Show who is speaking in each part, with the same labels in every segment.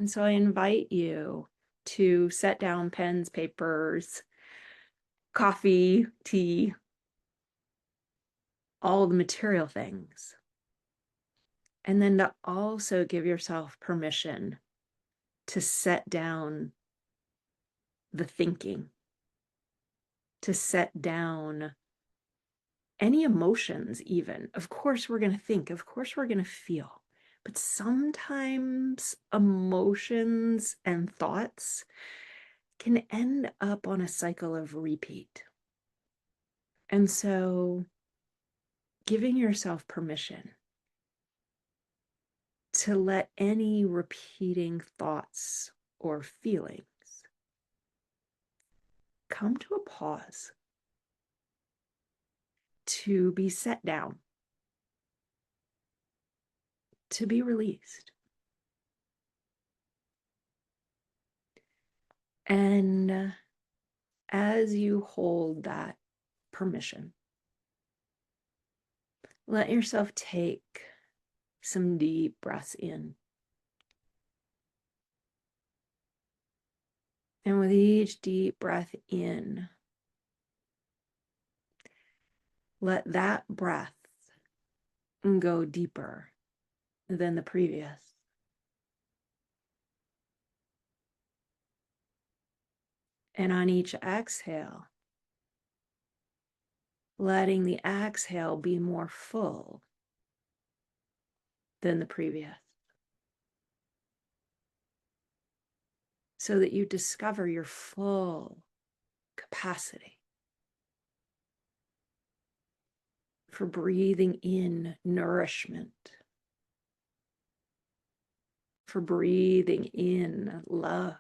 Speaker 1: And so I invite you to set down pens, papers, coffee, tea, all the material things. And then to also give yourself permission to set down the thinking, to set down any emotions, even. Of course, we're going to think, of course, we're going to feel. But sometimes emotions and thoughts can end up on a cycle of repeat. And so giving yourself permission to let any repeating thoughts or feelings come to a pause, to be set down, to be released. And as you hold that permission, let yourself take some deep breaths in. And with each deep breath in, let that breath go deeper than the previous. And on each exhale, letting the exhale be more full than the previous, so that you discover your full capacity for breathing in nourishment, for breathing in love,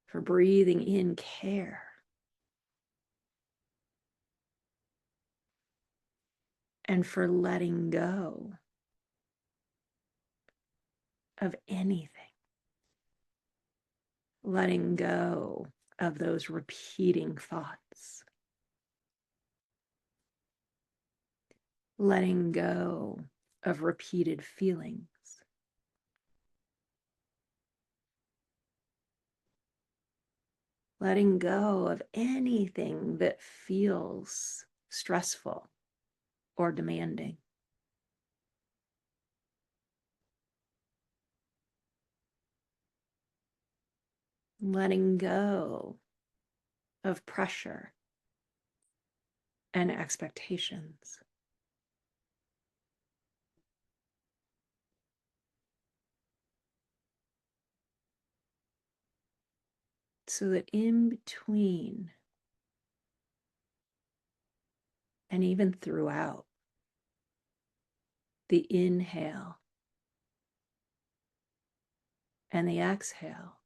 Speaker 1: for breathing in care, and for letting go of anything, letting go of those repeating thoughts, letting go of repeated feelings, letting go of anything that feels stressful or demanding. Letting go of pressure and expectations. So that in between and even throughout the inhale and the exhale,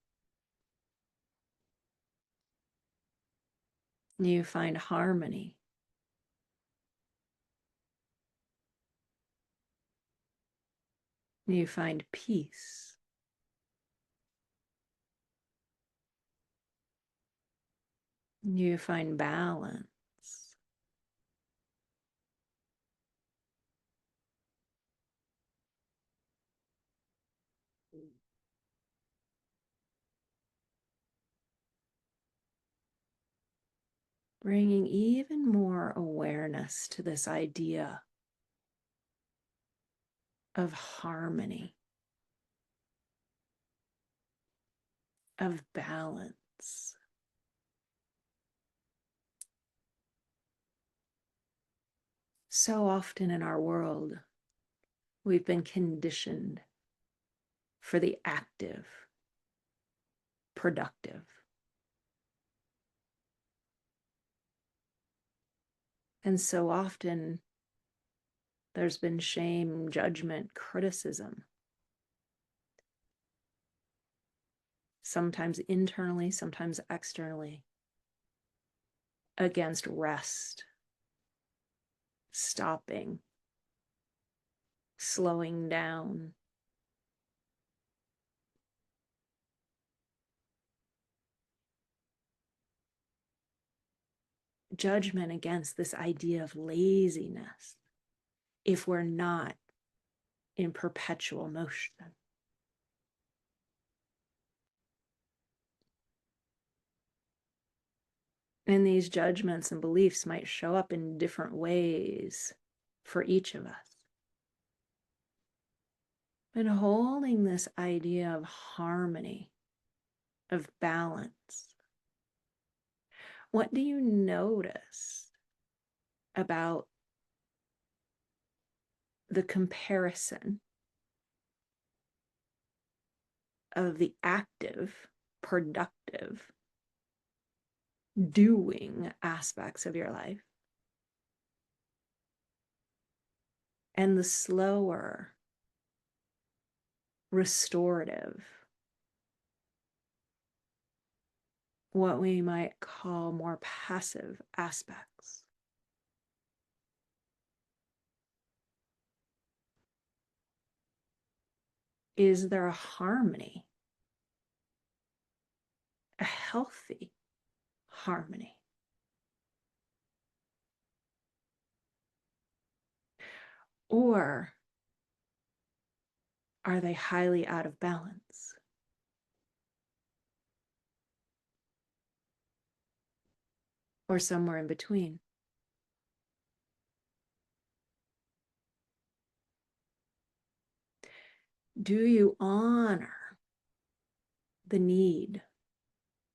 Speaker 1: you find harmony. You find peace. You find balance. Bringing even more awareness to this idea of harmony, of balance. So often in our world, we've been conditioned for the active, productive. And so often there's been shame, judgment, criticism, sometimes internally, sometimes externally, against rest, stopping, slowing down. Judgment against this idea of laziness if we're not in perpetual motion. And these judgments and beliefs might show up in different ways for each of us. But holding this idea of harmony, of balance, what do you notice about the comparison of the active, productive, doing aspects of your life and the slower, restorative, what we might call more passive aspects? Is there a harmony, a healthy harmony? Or are they highly out of balance? Or somewhere in between? Do you honor the need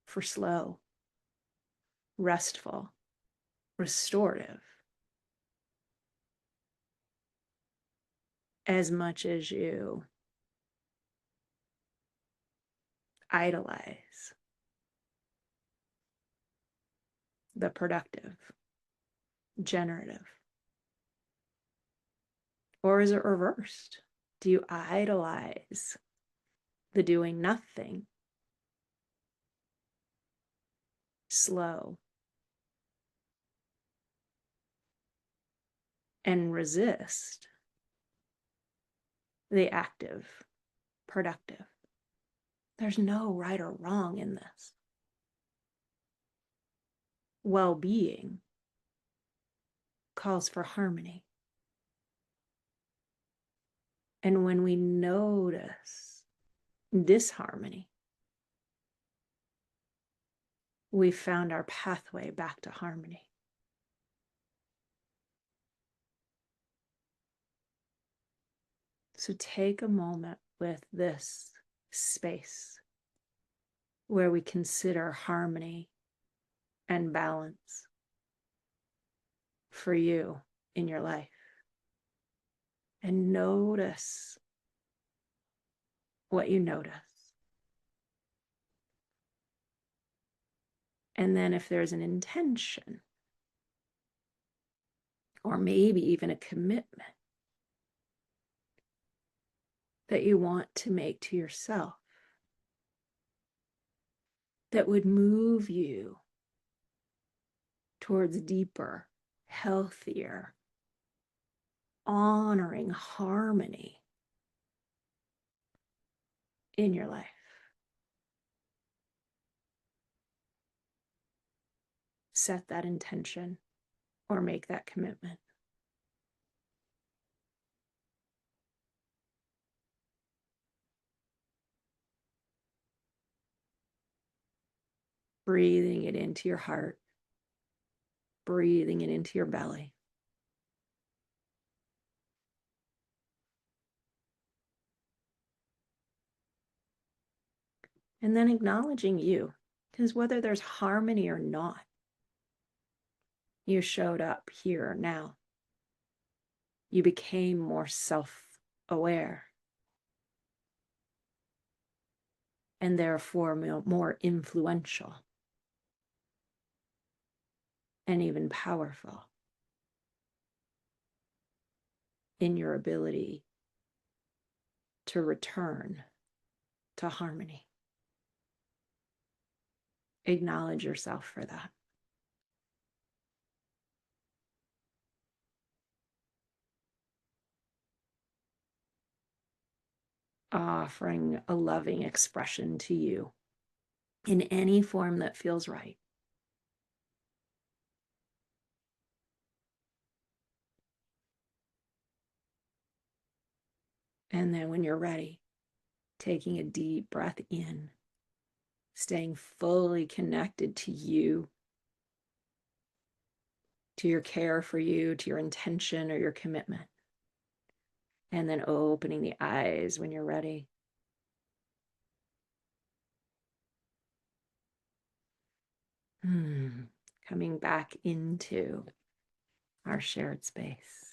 Speaker 1: for slow, restful, restorative as much as you idolize the productive, generative? Or is it reversed? Do you idolize the doing nothing, slow, and resist the active, productive? There's no right or wrong in this. Well-being calls for harmony. And when we notice disharmony, we found our pathway back to harmony. So take a moment with this space where we consider harmony and balance for you in your life. And notice what you notice. And then if there's an intention, or maybe even a commitment that you want to make to yourself that would move you towards deeper, healthier, honoring harmony in your life, set that intention or make that commitment. Breathing it into your heart, breathing it into your belly. And then acknowledging you, because whether there's harmony or not, you showed up here now. You became more self-aware and therefore more influential and even powerful in your ability to return to harmony. Acknowledge yourself for that. Offering a loving expression to you in any form that feels right. And then when you're ready, taking a deep breath in, staying fully connected to you, to your care for you, to your intention or your commitment. And then opening the eyes when you're ready. Coming back into our shared space.